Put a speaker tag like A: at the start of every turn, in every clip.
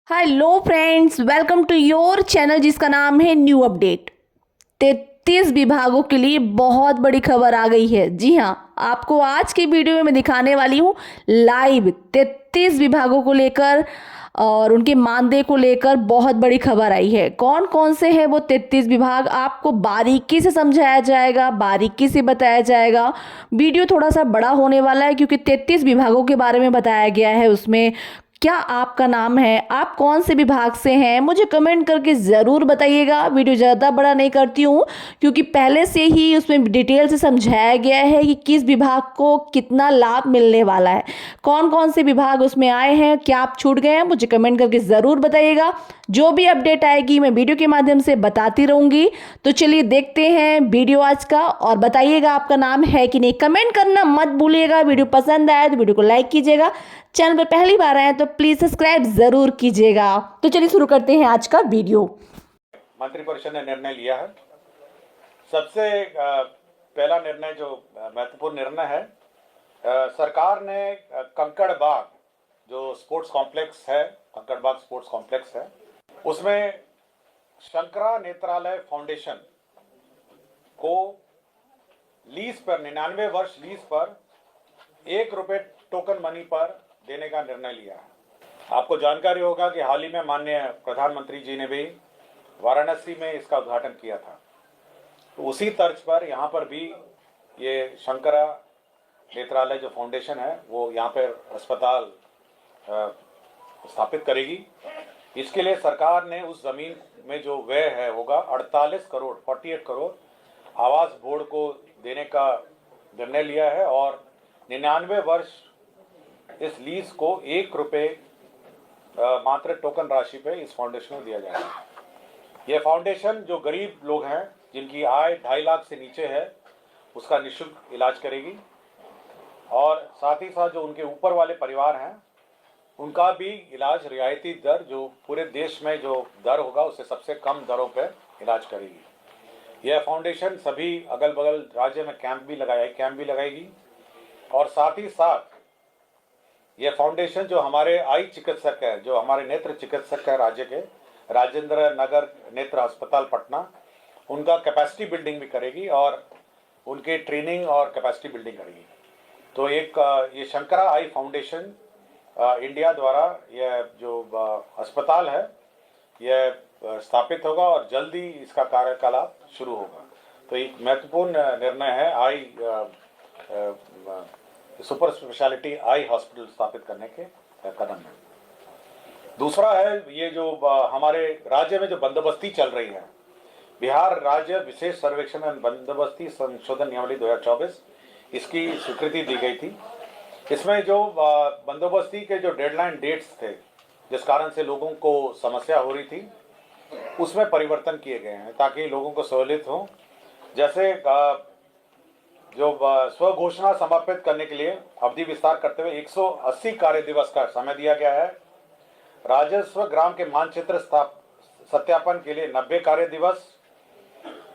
A: Hello friends, welcome to your channel जिसका नाम है न्यू अपडेट। 33 विभागों के लिए बहुत बड़ी खबर आ गई है। जी हाँ, आपको आज की वीडियो में मैं दिखाने वाली हूँ लाइव 33 विभागों को लेकर और उनके मानदेय को लेकर बहुत बड़ी खबर आई है। कौन कौन से हैं वो 33 विभाग आपको बारीकी से समझाया जाएगा, बारीकी से बताया जाएगा। वीडियो थोड़ा सा बड़ा होने वाला है क्योंकि 33 विभागों के बारे में बताया गया है। उसमें क्या आपका नाम है, आप कौन से विभाग से हैं, मुझे कमेंट करके ज़रूर बताइएगा। वीडियो ज़्यादा बड़ा नहीं करती हूँ क्योंकि पहले से ही उसमें डिटेल से समझाया गया है कि किस विभाग को कितना लाभ मिलने वाला है, कौन कौन से विभाग उसमें आए हैं, क्या आप छूट गए हैं, मुझे कमेंट करके ज़रूर बताइएगा। जो भी अपडेट आएगी मैं वीडियो के माध्यम से बताती रहूँगी। तो चलिए देखते हैं वीडियो आज का, और बताइएगा आपका नाम है कि नहीं, कमेंट करना मत भूलिएगा। वीडियो पसंद आए तो वीडियो को लाइक कीजिएगा, चैनल पर पहली बार आए तो प्लीज सब्सक्राइब जरूर कीजिएगा। तो चलिए शुरू करते हैं आज का वीडियो।
B: मंत्रिपरिषद ने निर्णय लिया है। सबसे पहला निर्णय जो महत्वपूर्ण निर्णय है, सरकार ने कंकड़ बाग जो स्पोर्ट्स कॉम्प्लेक्स है, कंकड़ बाग स्पोर्ट्स कॉम्प्लेक्स है, उसमें शंकरा नेत्रालय फाउंडेशन को लीज पर 99 वर्ष लीज पर ₹1 टोकन मनी पर देने का निर्णय लिया है। आपको जानकारी होगा कि हाल ही में माननीय प्रधानमंत्री जी ने भी वाराणसी में इसका उद्घाटन किया था। तो उसी तर्ज पर यहाँ पर भी ये शंकरा नेत्रालय जो फाउंडेशन है वो यहाँ पर अस्पताल स्थापित करेगी। इसके लिए सरकार ने उस जमीन में जो व्यय है होगा 48 करोड़ आवास बोर्ड को देने का निर्णय लिया है, और 99 वर्ष इस लीज को ₹1 मात्र टोकन राशि पे इस फाउंडेशन को दिया जाएगा। ये फाउंडेशन जो गरीब लोग हैं जिनकी आय 2.5 लाख से नीचे है उसका निःशुल्क इलाज करेगी, और साथ ही साथ जो उनके ऊपर वाले परिवार हैं उनका भी इलाज रियायती दर, जो पूरे देश में जो दर होगा उससे सबसे कम दरों पर इलाज करेगी। यह फाउंडेशन सभी अगल बगल राज्य में कैंप भी लगाएगी, और साथ ही साथ यह फाउंडेशन जो हमारे आई चिकित्सक है, जो हमारे नेत्र चिकित्सक है राज्य के, राजेंद्र नगर नेत्र अस्पताल पटना, उनका कैपेसिटी बिल्डिंग भी करेगी और उनके ट्रेनिंग और कैपेसिटी बिल्डिंग करेगी। तो एक ये शंकरा आई फाउंडेशन इंडिया द्वारा यह जो अस्पताल है यह स्थापित होगा और जल्दी इसका कार्यकलाप शुरू होगा। तो एक महत्वपूर्ण निर्णय है आई सुपर स्पेशलिटी आई हॉस्पिटल स्थापित करने के कदम में। दूसरा है ये जो हमारे राज्य में जो बंदोबस्ती चल रही है, बिहार राज्य विशेष सर्वेक्षण एवं बंदोबस्ती संशोधन नियमावली 2024, इसकी स्वीकृति दी गई थी। इसमें जो बंदोबस्ती के जो डेडलाइन डेट्स थे जिस कारण से लोगों को समस्या हो रही थी, उसमें परिवर्तन किए गए हैं ताकि लोगों को सहूलियत हो। जैसे जो स्व घोषणा समर्पित करने के लिए अवधि विस्तार करते हुए 180 कार्य दिवस का समय दिया गया है। राजस्व ग्राम के मानचित्र सत्यापन के लिए 90 कार्य दिवस,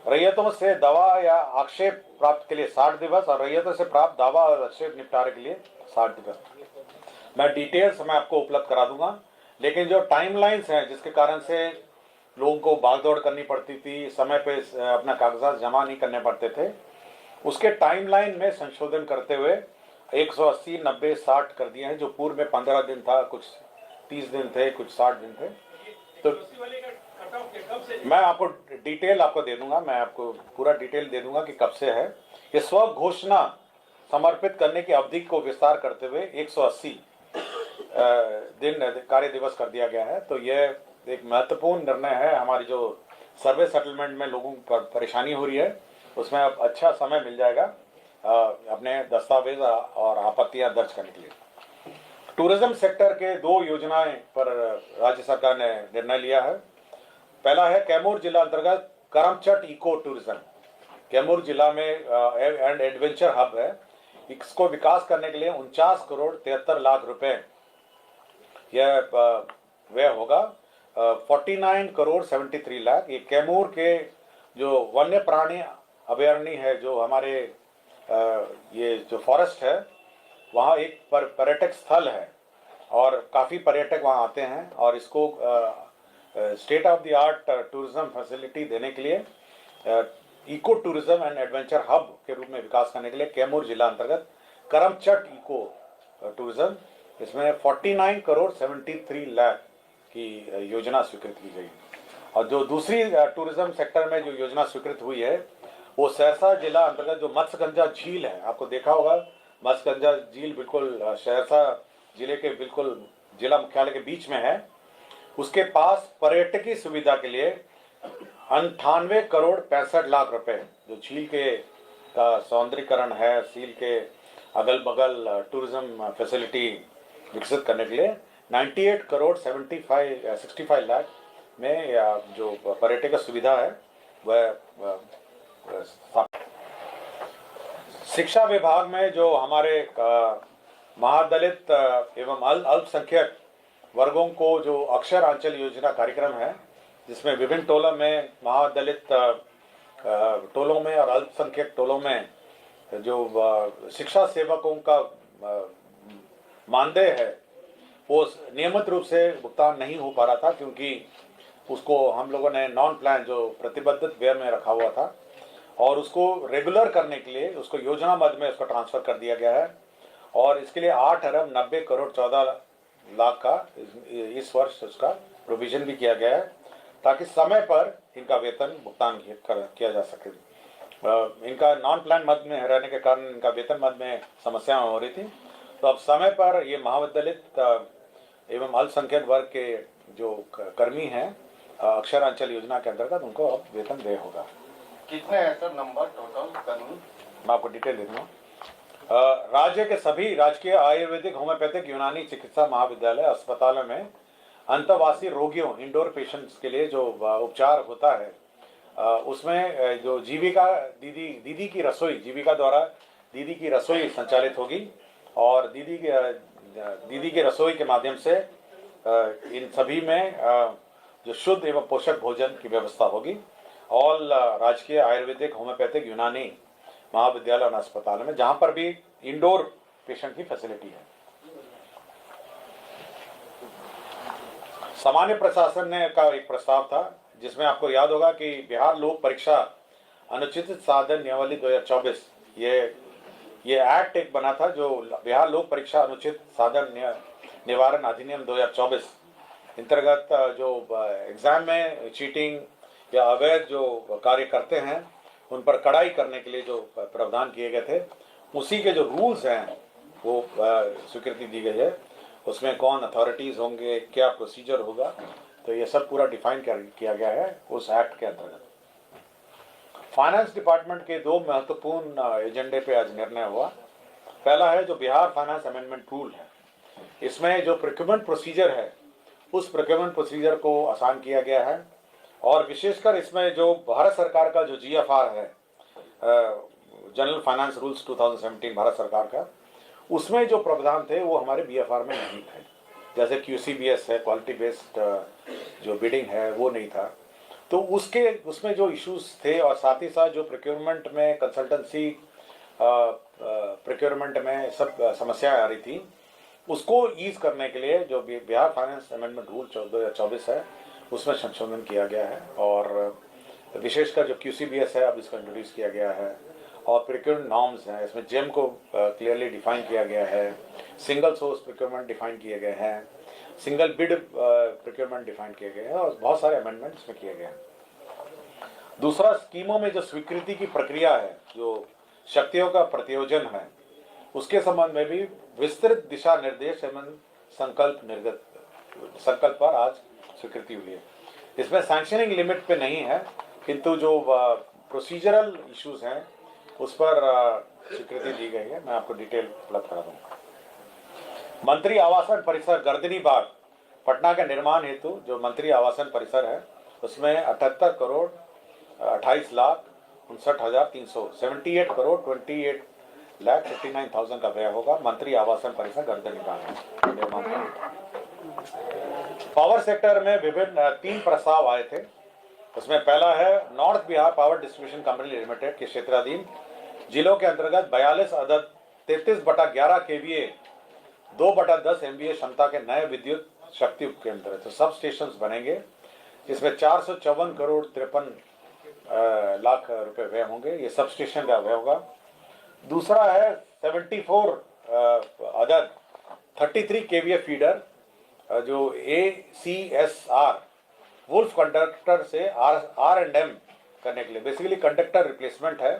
B: रैयतों से दावा या आक्षेप प्राप्त के लिए 60 दिवस, और रैयतों से प्राप्त दावा और आक्षेप निपटारे के लिए 60 दिवस। मैं डिटेल्स मैं आपको उपलब्ध करा दूंगा, लेकिन जो टाइमलाइंस हैं जिसके कारण से लोगों को भागदौड़ करनी पड़ती थी, समय पे अपना कागजात जमा नहीं करने पड़ते थे, उसके टाइमलाइन में संशोधन करते हुए 180, 90, 60 कर दिए हैं। जो पूर्व में 15 दिन था, कुछ 30 दिन थे, कुछ 60 दिन थे। तो मैं आपको डिटेल आपको दे दूंगा, मैं आपको पूरा डिटेल दे दूंगा कि कब से है। ये स्व घोषणा समर्पित करने की अवधि को विस्तार करते हुए 180 दिन कार्य दिवस कर दिया गया है। तो यह एक महत्वपूर्ण निर्णय है। हमारी जो सर्वे सेटलमेंट में लोगों को परेशानी हो रही है उसमें अब अच्छा समय मिल जाएगा अपने दस्तावेज और आपत्तियां दर्ज करने के लिए। टूरिज्म सेक्टर के 2 योजनाएं पर राज्य सरकार ने निर्णय लिया है। पहला है कैमूर जिला अंतर्गत करमचट इको टूरिज्म। कैमूर जिला में एंड एडवेंचर हब है, इसको विकास करने के लिए 49 करोड़ 73 लाख रुपए यह व्यय होगा। 49 करोड़ 73 लाख ये कैमूर के जो वन्य प्राणी अभयारण्य है, जो हमारे ये जो फॉरेस्ट है, वहाँ एक पर्यटक स्थल है और काफ़ी पर्यटक वहाँ आते हैं और इसको state of the art tourism facility देने के लिए eco tourism and adventure hub के रूप में विकास करने के लिए कैमूर जिला अंतर्गत करमचट इको टूरिज्म, इसमें 49 करोड़ 73 लाख की योजना स्वीकृत की गई। और जो दूसरी टूरिज्म सेक्टर में जो योजना स्वीकृत हुई है वो सहरसा जिला अंतर्गत जो मत्स्यगंजा झील है, आपको देखा होगा मत्स्यगंजा झील बिल्कुल सहरसा जिले के बिल्कुल जिला मुख्यालय के बीच में है। उसके पास पर्यटकीय सुविधा के लिए 98 करोड़ 65 लाख रुपए जो झील के का सौंदर्यीकरण है, झील के अगल बगल टूरिज्म फैसिलिटी विकसित करने के लिए 98 करोड़ 65 लाख में जो पर्यटक सुविधा है वह शिक्षा विभाग में जो हमारे महादलित एवं अल्पसंख्यक वर्गों को जो अक्षर आंचल योजना कार्यक्रम है, जिसमें विभिन्न टोलों में महादलित टोलों में और अल्पसंख्यक टोलों में जो शिक्षा सेवकों का मानदेय है वो नियमित रूप से भुगतान नहीं हो पा रहा था, क्योंकि उसको हम लोगों ने नॉन प्लान जो प्रतिबद्धित व्यय में रखा हुआ था और उसको रेगुलर करने के लिए उसको योजना मद में उसको ट्रांसफ़र कर दिया गया है। और इसके लिए 8 अरब 90 करोड़ 14 लाख का इस वर्ष उसका प्रोविज़न भी किया गया है, ताकि समय पर इनका वेतन भुगतान किया जा सके। इनका नॉन प्लान मद में रहने के कारण इनका वेतन मद में समस्याएं हो रही थी, तो अब समय पर ये महाविद्यालित एवं अल्पसंख्यक वर्ग के जो कर्मी हैं अक्षर अंचल योजना के अंतर्गत उनको अब वेतन देय होगा।
C: कितने है सर नंबर टोटल कर्मी?
B: मैं आपको डिटेल दे दूँगा। राज्य के सभी राजकीय आयुर्वेदिक होम्योपैथिक यूनानी चिकित्सा महाविद्यालय अस्पतालों में अंतर्वासी रोगियों इंडोर पेशेंट्स के लिए जो उपचार होता है उसमें जो जीविका दीदी की रसोई जीविका द्वारा दीदी की रसोई संचालित होगी और दीदी की रसोई के माध्यम से इन सभी में जो शुद्ध एवं पोषक भोजन की व्यवस्था होगी। ऑल राजकीय आयुर्वेदिक होम्योपैथिक यूनानी महाविद्यालय और अस्पताल में जहां पर भी इंडोर पेशेंट की फैसिलिटी है। सामान्य प्रशासन ने का एक प्रस्ताव था जिसमें आपको याद होगा कि बिहार लोक परीक्षा अनुचित साधन नियमावली 2024 ये एक्ट एक बना था, जो बिहार लोक परीक्षा अनुचित साधन निवारण अधिनियम 2024 अंतर्गत जो एग्जाम में चीटिंग या अवैध जो कार्य करते हैं उन पर कड़ाई करने के लिए जो प्रावधान किए गए थे, उसी के जो रूल्स हैं वो स्वीकृति दी गई है। उसमें कौन अथॉरिटीज़ होंगे, क्या प्रोसीजर होगा, तो ये सब पूरा डिफाइन किया गया है उस एक्ट के अंतर्गत। फाइनेंस डिपार्टमेंट के 2 महत्वपूर्ण एजेंडे पे आज निर्णय हुआ। पहला है जो बिहार फाइनेंस अमेंडमेंट रूल है, इसमें जो प्रोक्योरमेंट प्रोसीजर है उस प्रोक्योरमेंट प्रोसीजर को आसान किया गया है और विशेषकर इसमें जो भारत सरकार का जो GFR है, जनरल फाइनेंस रूल्स 2017 भारत सरकार का, उसमें जो प्रावधान थे वो हमारे BFR में नहीं थे। जैसे QCBS है, क्वालिटी बेस्ड जो बिडिंग है वो नहीं था, तो उसमें जो इश्यूज थे और साथ ही साथ जो प्रोक्योरमेंट में कंसल्टेंसी प्रोक्योरमेंट में सब समस्याएं आ रही थी, उसको ईज करने के लिए जो बिहार फाइनेंस अमेंडमेंट रूल 2024 है उसमें संशोधन किया गया है और विशेषकर जो QCBS है अब इसको इंट्रोड्यूस किया गया है और प्रोक्योरमेंट नॉर्म्स हैं, इसमें जेम को क्लियरली डिफाइन किया गया है, सिंगल सोर्स प्रोक्योरमेंट डिफाइन किए गए हैं, सिंगल बिड प्रोक्योरमेंट डिफाइन किए गए हैं और बहुत सारे अमेंडमेंट इसमें किए गए हैं। दूसरा, स्कीमों में जो स्वीकृति की प्रक्रिया है, जो शक्तियों का प्रतियोजन है, उसके संबंध में भी विस्तृत दिशा निर्देश एवं संकल्प पर आज स्वीकृति हुई है। इसमें सैंक्शनिंग लिमिट पे नहीं है, किंतु जो प्रोसीजरल इश्यूज हैं उस पर स्वीकृति दी गई है। मैं आपको डिटेल उपलब्ध करा दूंगा। मंत्री आवासन परिसर गर्दनी बाग पटना के निर्माण हेतु जो मंत्री आवासन परिसर है उसमें 78 करोड़ 28 लाख 59,300 78 करोड़ 28,59,000 का व्यय होगा। मंत्री आवासन परिसर गर्दनी बाग निर्माण। पावर सेक्टर में विभिन्न 3 प्रस्ताव आए थे। उसमें पहला है north Bihar power distribution company limited के क्षेत्राधीन जिलों के अंतर्गत 42 अदद 33/11 kVA 2/10 MVA क्षमता के नए विद्युत शक्ति उपकेंद्र है। तो सब स्टेशन बनेंगे, जिसमें 454 करोड़ 53 लाख रुपए व्यय होंगे। ये सब स्टेशन का व्यय होगा। दूसरा है 74 अदर 33 KVA फीडर जो ACSR वुल्फ कंडक्टर से R&M करने के लिए, बेसिकली कंडक्टर रिप्लेसमेंट है।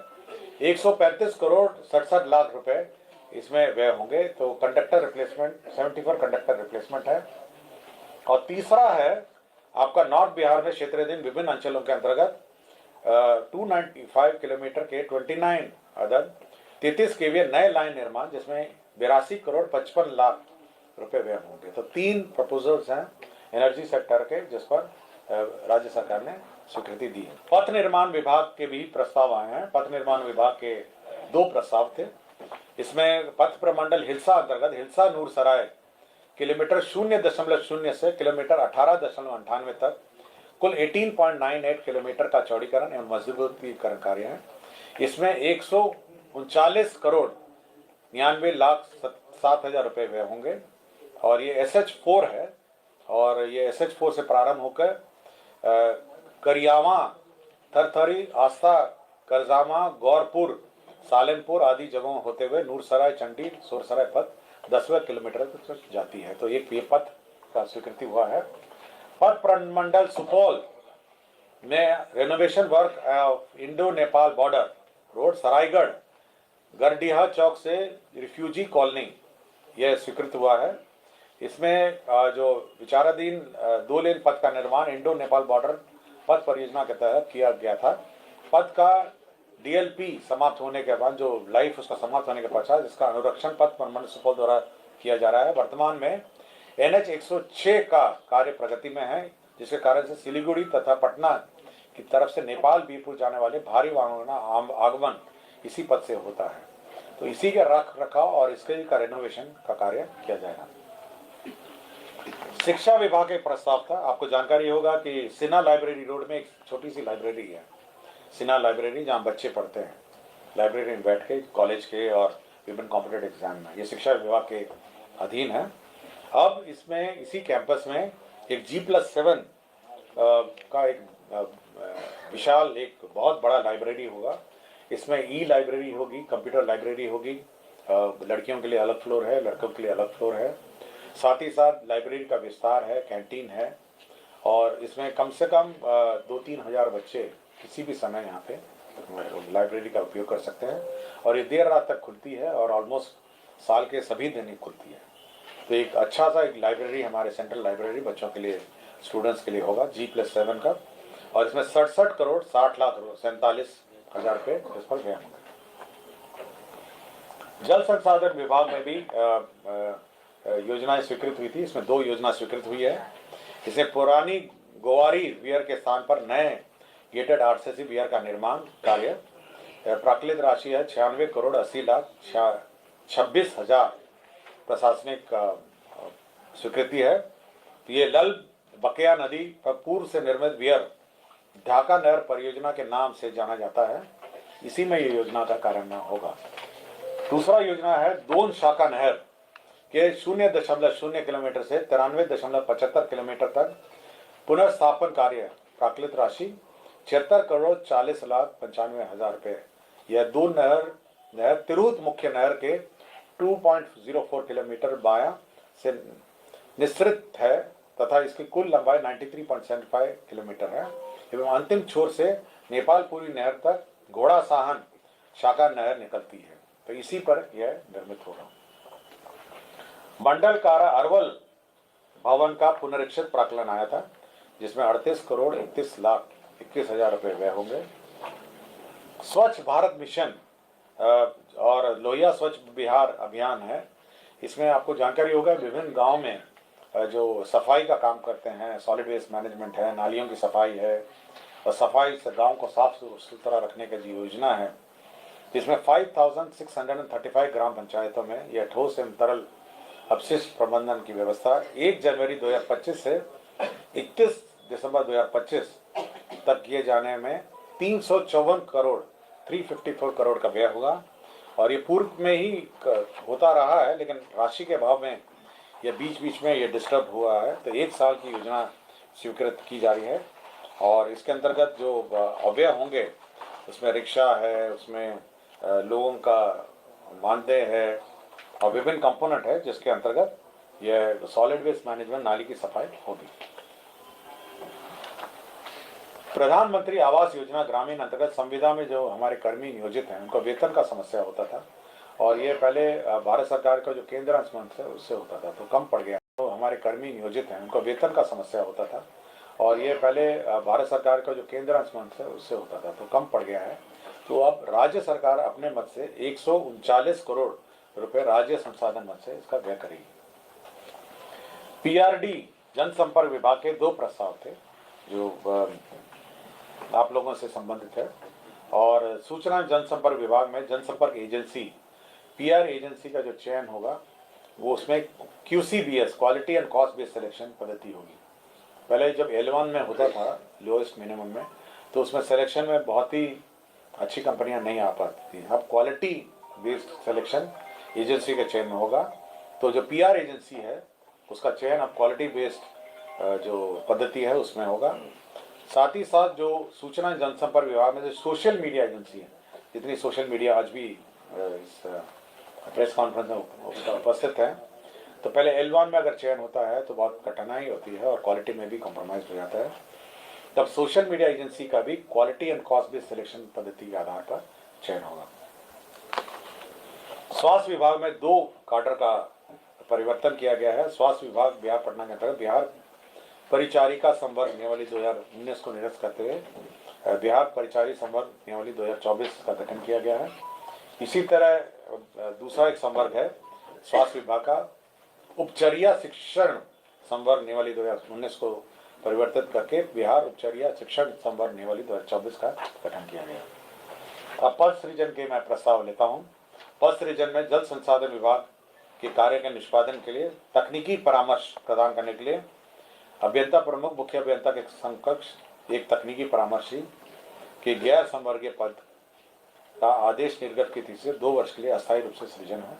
B: 135 करोड़ 67 लाख रुपए इसमें व्यय होंगे। तो कंडक्टर रिप्लेसमेंट 74 कंडक्टर रिप्लेसमेंट है। और तीसरा है आपका नॉर्थ बिहार में क्षेत्राधीन विभिन्न अंचलों के अंतर्गत 295 किलोमीटर के 29 अदद 33 KVA नए लाइन निर्माण, जिसमें 82 करोड़ 55 लाख रुपए व्यय होंगे। तो 3 प्रपोजल्स हैं एनर्जी सेक्टर के, जिस पर राज्य सरकार ने स्वीकृति दी है। पथ निर्माण विभाग के भी प्रस्ताव आए हैं। पथ निर्माण विभाग के 2 प्रस्ताव थे। इसमें पथ प्रमंडल हिलसा अंतर्गत हिलसा नूरसराय किलोमीटर 0.0 से किलोमीटर 18.98 तक कुल 18.98 किलोमीटर का चौड़ीकरण एवं मजबूतीकरण कार्य है। इसमें 139 करोड़ 99 लाख 7 हजार रुपये व्यय होंगे। और ये SH4 है, और ये SH4 से प्रारंभ होकर करियावा, थरथरी, आस्था, करजामा, गौरपुर, सालेमपुर आदि जगहों होते हुए नूरसराय, चंडी, सोरसराय पथ 10वें किलोमीटर तक जाती है। तो एक ये पथ का स्वीकृति हुआ है। पथ प्रमंडल सुपौल में renovation work Indo Nepal border road Saraigarh Gardiha चौक से रिफ्यूजी कॉलोनी, यह स्वीकृत हुआ है। इसमें जो विचाराधीन 2 लेन पथ का निर्माण इंडो नेपाल बॉर्डर पथ परियोजना के तहत किया गया था। पथ का DLP समाप्त होने के बाद, जो लाइफ उसका समाप्त होने के पश्चात, इसका अनुरक्षण पथ प्रमंडल सुपौल द्वारा किया जा रहा है। वर्तमान में NH 106 का कार्य प्रगति में है, जिसके कारण से सिलीगुड़ी तथा पटना की तरफ से नेपाल बीरपुर जाने वाले भारी वाहनों का आगमन इसी पथ से होता है। तो इसी के रख रखाव और इसके का रेनोवेशन का कार्य किया जाएगा। शिक्षा विभाग के प्रस्ताव था। आपको जानकारी होगा कि सिन्हा लाइब्रेरी रोड में एक छोटी सी लाइब्रेरी है, सिन्हा लाइब्रेरी, जहाँ बच्चे पढ़ते हैं लाइब्रेरी में बैठ के, कॉलेज के और विभिन्न कॉम्पिटेटिव एग्जाम में। ये शिक्षा विभाग के अधीन है। अब इसमें इसी कैंपस में एक G+7 का एक विशाल, एक बहुत बड़ा लाइब्रेरी होगा। इसमें लाइब्रेरी होगी, कंप्यूटर लाइब्रेरी होगी, लड़कियों के लिए अलग फ्लोर है, लड़कों के लिए अलग फ्लोर है। साथ ही साथ लाइब्रेरी का विस्तार है, कैंटीन है, और इसमें कम से कम 2-3 हज़ार बच्चे किसी भी समय यहाँ पे लाइब्रेरी का उपयोग कर सकते हैं। और ये देर रात तक खुलती है और ऑलमोस्ट साल के सभी दिन ही खुलती है। तो एक अच्छा सा एक लाइब्रेरी, हमारे सेंट्रल लाइब्रेरी बच्चों के लिए, स्टूडेंट्स के लिए होगा G+7 का। और इसमें 67 करोड़ 60 लाख 47 हजार रुपये इस पर व्यय होंगे। जल संसाधन विभाग में भी योजनाएं स्वीकृत हुई थी। इसमें 2 योजना स्वीकृत हुई है। इसमें पुरानी गोवारी वियर के स्थान पर नए गेटेड RCC वियर का निर्माण कार्य, प्राकृतिक राशि है 96 करोड़ 80 लाख 26 हजार प्रशासनिक स्वीकृति है। ये लल बकया नदी पर पूर्व से निर्मित वियर ढाका नहर परियोजना के नाम से जाना जाता है। इसी में ये योजना का कार्यान्वयन होगा। दूसरा योजना है दोन शाखा नहर के 0.0 किलोमीटर से 93.75 किलोमीटर तक पुनर्स्थापन कार्य, प्राकृतिक राशि 76 करोड़ 40 लाख 95 हजार रुपये। यह दो नहर तिरहुत मुख्य नहर के 2.04 किलोमीटर बायां से निस्सृत है तथा इसकी कुल लंबाई 93.75 किलोमीटर है एवं अंतिम छोर से नेपालपुरी नहर तक घोड़ा साहन शाखा नहर निकलती है। तो इसी पर यह निर्मित होगा। मंडल कारा अरवल भवन का पुनरीक्षित प्राक्कलन आया था जिसमें 38 करोड़ 31 लाख 21 हजार रुपये व्यय होंगे। स्वच्छ भारत मिशन और लोहिया स्वच्छ बिहार अभियान है। इसमें आपको जानकारी होगा विभिन्न गांव में जो सफाई का काम करते हैं, सॉलिड वेस्ट मैनेजमेंट है, नालियों की सफाई है और सफाई से गांव को साफ सुथरा रखने की योजना है। इसमें 5635 ग्राम पंचायतों में यह ठोस एवं तरल अपशिष्ट प्रबंधन की व्यवस्था 1 जनवरी 2025 से 31 दिसंबर 2025 तक किए जाने में 354 करोड़ 354 करोड़ का व्यय होगा और ये पूर्व में ही होता रहा है, लेकिन राशि के अभाव में ये बीच बीच में ये डिस्टर्ब हुआ है। तो 1 साल की योजना स्वीकृत की जा रही है और इसके अंतर्गत जो अव्यय होंगे उसमें रिक्शा है, उसमें लोगों का मानदेय है और विभिन्न कंपोनेंट है, जिसके अंतर्गत यह सॉलिड वेस्ट मैनेजमेंट नाली की सफाई होगी। प्रधानमंत्री आवास योजना ग्रामीण अंतर्गत संविदा में जो हमारे कर्मी नियोजित हैं उनका वेतन का समस्या होता था और ये पहले भारत सरकार का जो केंद्र अंश है उससे होता था, तो कम पड़ गया। तो हमारे कर्मी नियोजित हैं उनका वेतन का समस्या होता था और ये पहले भारत सरकार का जो केंद्र अंश है उससे होता था, तो कम पड़ गया है। तो अब राज्य सरकार अपने मद से 139 करोड़ रुपए राज्य संसाधन मद से इसका व्यय करेगी। पीआरडी जनसंपर्क विभाग के 2 प्रस्ताव थे जो आप लोगों से संबंधित है और सूचना जनसंपर्क विभाग में जनसंपर्क एजेंसी पीआर एजेंसी का जो चयन होगा वो उसमें QCBS quality and cost based selection पद्धति होगी। पहले जब L1 में होता था लोएस्ट मिनिमम में, तो उसमें सिलेक्शन में बहुत ही अच्छी कंपनियां नहीं आ पाती थी। अब क्वालिटी बेस्ड सिलेक्शन एजेंसी के चयन में होगा, तो जो पीआर एजेंसी है उसका चयन अब क्वालिटी बेस्ड जो पद्धति है उसमें होगा। साथ ही साथ जो सूचना जनसंपर्क विभाग में जो सोशल मीडिया एजेंसी है, जितनी सोशल मीडिया आज भी इस प्रेस कॉन्फ्रेंस में उपस्थित है, तो पहले L1 में अगर चयन होता है तो बहुत कठिनाई होती है और क्वालिटी में भी कॉम्प्रोमाइज हो जाता है। तब सोशल मीडिया एजेंसी का भी quality and cost based selection पद्धति के आधार पर चयन होगा। स्वास्थ्य विभाग में 2 काडर का परिवर्तन किया गया है। स्वास्थ्य विभाग बिहार पटना के अंतर्गत बिहार परिचारिका संवर्ग नियमावली 2019 को निरस्त करते हुए बिहार परिचारी संवर्ग नियमावली 2024 का गठन किया गया है। इसी तरह दूसरा एक संवर्ग है स्वास्थ्य विभाग का उपचर्या शिक्षण संवर्ग नियमावली 2019 को परिवर्तित करके बिहार उपचर्या शिक्षण संवर्ग नियमावली 2024 का गठन किया गया। अब पद सृजन के मैं प्रस्ताव लेता हूँ। पद सृजन में जल संसाधन विभाग के कार्य के निष्पादन के लिए तकनीकी परामर्श प्रदान करने के लिए अभियंता प्रमुख मुख्य अभियंता के समकक्ष एक तकनीकी परामर्शी के गैर संवर्गीय पद का आदेश निर्गत की तिथि से 2 वर्ष के लिए अस्थायी रूप से सृजन है।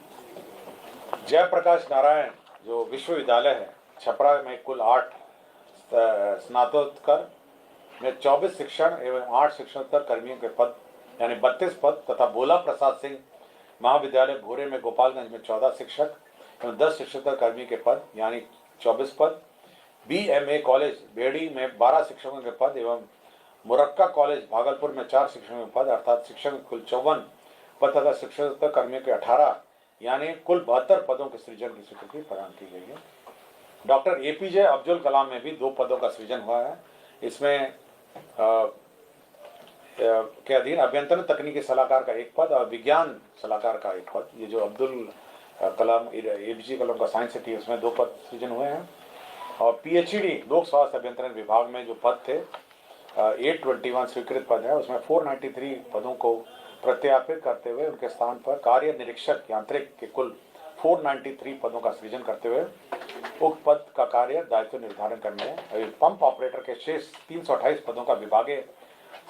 B: जयप्रकाश नारायण जो विश्वविद्यालय है छपरा में कुल 8 स्नातकोत्तर में 24 शिक्षण एवं 8 शिक्षणोत्तर कर्मियों के पद यानी 32 पद तथा भोला प्रसाद सिंह महाविद्यालय भोरे में गोपालगंज में 14 शिक्षक एवं 10 शिक्षकोत्तर कर्मी के पद यानी 24 पद, BMA कॉलेज बेड़ी में 12 शिक्षकों के पद एवं मुरक्का कॉलेज भागलपुर में 4 शिक्षकों के पद अर्थात शिक्षक कुल 54 पद तथा शिक्षकोत्तर कर्मियों के 18 यानी कुल 72 पदों के सृजन की स्वीकृति प्रदान की गई है। डॉक्टर APJ अब्दुल कलाम में भी 2 पदों का सृजन हुआ है। इसमें के अधीन अभियंत्रण तकनीकी सलाहकार का 1 पद और विज्ञान सलाहकार का 1 पद। ये जो अब्दुल कलाम APJ कलाम का साइंस सिटी उसमें 2 पद सृजन हुए हैं। और PhD लोक स्वास्थ्य अभियंत्रण विभाग में जो पद थे 821 स्वीकृत पद है, उसमें 493 पदों को प्रत्यापित करते हुए उनके स्थान पर कार्य निरीक्षक यांत्रिक के कुल 493 पदों का सृजन करते हुए उक्त पद का कार्य दायित्व निर्धारण करने है। पंप ऑपरेटर के शेष 328 पदों का विभागीय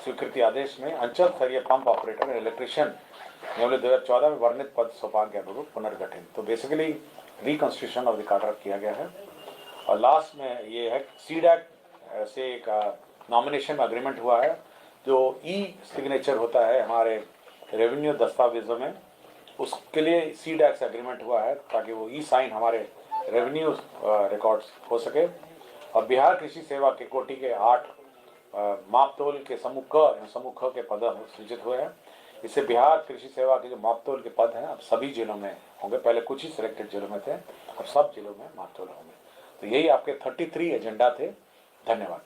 B: स्वीकृति आदेश में अंचल स्तरीय पंप ऑपरेटर इलेक्ट्रिशियन नियमावली 2014 में वर्णित पद सोपान के अनुरूप पुनर्गठन। तो basically reconstruction of the cadre किया गया है। और लास्ट में ये है CDAC से एक नॉमिनेशन अग्रीमेंट हुआ है जो सिग्नेचर होता है हमारे रेवेन्यू दस्तावेजों में, उसके लिए CDAC से अग्रीमेंट हुआ है ताकि वो साइन हमारे रेवेन्यू रिकॉर्ड्स हो सके। और बिहार कृषि सेवा के कोटि के 8 मापतोल के समूह क के पद सृजित हुए हैं। इससे बिहार कृषि सेवा के जो मापतोल के पद हैं अब सभी जिलों में होंगे। पहले कुछ ही सिलेक्टेड जिलों में थे, अब सब जिलों में मापतोल होंगे। तो यही आपके 33 एजेंडा थे। धन्यवाद।